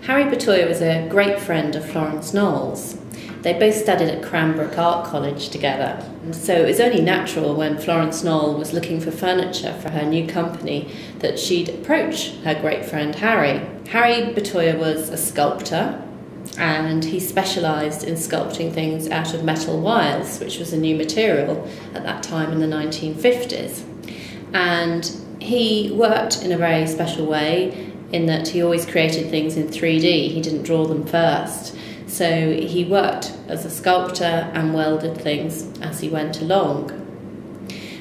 Harry Bertoia was a great friend of Florence Knowles. They both studied at Cranbrook Art College together. So it was only natural when Florence Knowles was looking for furniture for her new company that she'd approach her great friend Harry. Harry Bertoia was a sculptor and he specialised in sculpting things out of metal wires, which was a new material at that time in the 1950s. And he worked in a very special way in that he always created things in 3D. He didn't draw them first. So he worked as a sculptor and welded things as he went along.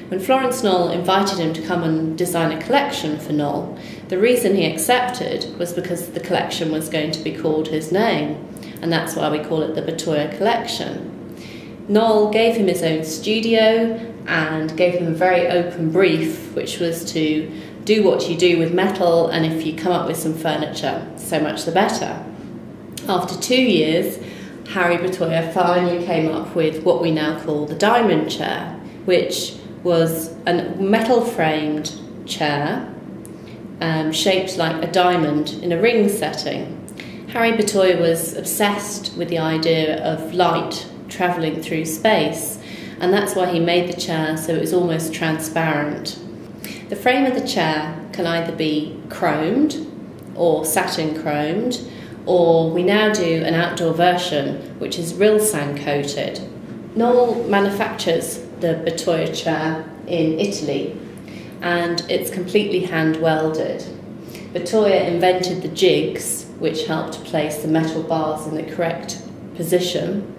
When Florence Knowles invited him to come and design a collection for Knowles, the reason he accepted was because the collection was going to be called his name, and that's why we call it the Bertoia Collection. Knowles gave him his own studio and gave him a very open brief, which was to do what you do with metal, and if you come up with some furniture, so much the better. After 2 years, Harry Bertoia finally came up with what we now call the Diamond chair, which was a metal-framed chair shaped like a diamond in a ring setting. Harry Bertoia was obsessed with the idea of light travelling through space, and that's why he made the chair so it was almost transparent. The frame of the chair can either be chromed or satin chromed, or we now do an outdoor version which is Rilsan coated. Knowles manufactures the Bertoia chair in Italy and it's completely hand welded. Bertoia invented the jigs which helped place the metal bars in the correct position,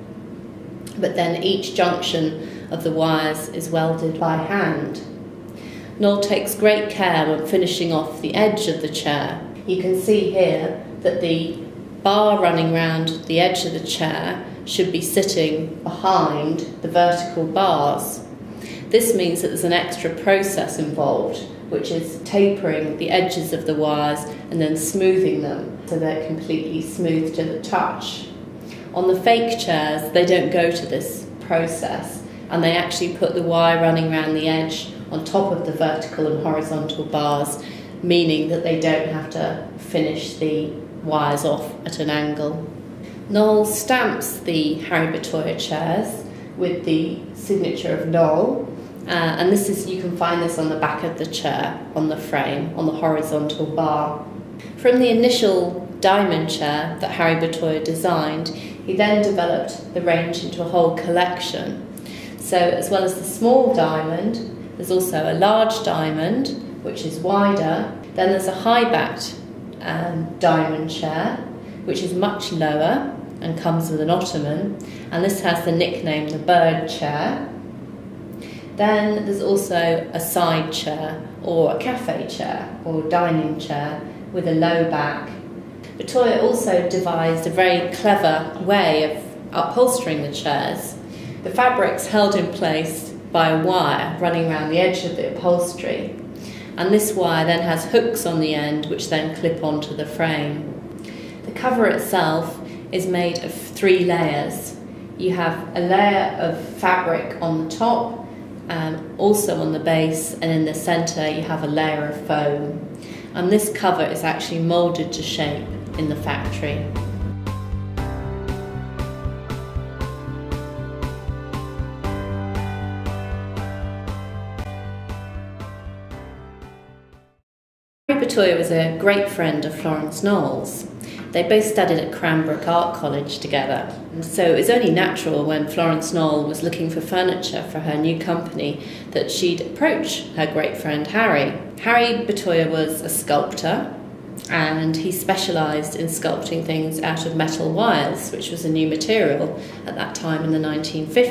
but then each junction of the wires is welded by hand. Knowles takes great care when finishing off the edge of the chair. You can see here that the bar running round the edge of the chair should be sitting behind the vertical bars. This means that there's an extra process involved, which is tapering the edges of the wires and then smoothing them so they're completely smooth to the touch. On the fake chairs, they don't go to this process and they actually put the wire running around the edge on top of the vertical and horizontal bars, meaning that they don't have to finish the wires off at an angle. Knowles stamps the Harry Bertoia chairs with the signature of Knowles, and this is, you can find this on the back of the chair, on the frame, on the horizontal bar. From the initial diamond chair that Harry Bertoia designed, he then developed the range into a whole collection. So as well as the small diamond, there's also a large diamond, which is wider. Then there's a high-backed diamond chair, which is much lower and comes with an ottoman, and this has the nickname the bird chair. Then there's also a side chair, or a cafe chair, or dining chair with a low back. Bertoia also devised a very clever way of upholstering the chairs. The fabric's held in place by a wire running around the edge of the upholstery, and this wire then has hooks on the end which then clip onto the frame. The cover itself is made of 3 layers. You have a layer of fabric on the top, also on the base, and in the centre you have a layer of foam. And this cover is actually moulded to shape in the factory. Harry Bertoia was a great friend of Florence Knowles. They both studied at Cranbrook Art College together. So it was only natural when Florence Knowles was looking for furniture for her new company that she'd approach her great friend Harry. Harry Bertoia was a sculptor and he specialised in sculpting things out of metal wires, which was a new material at that time in the 1950s.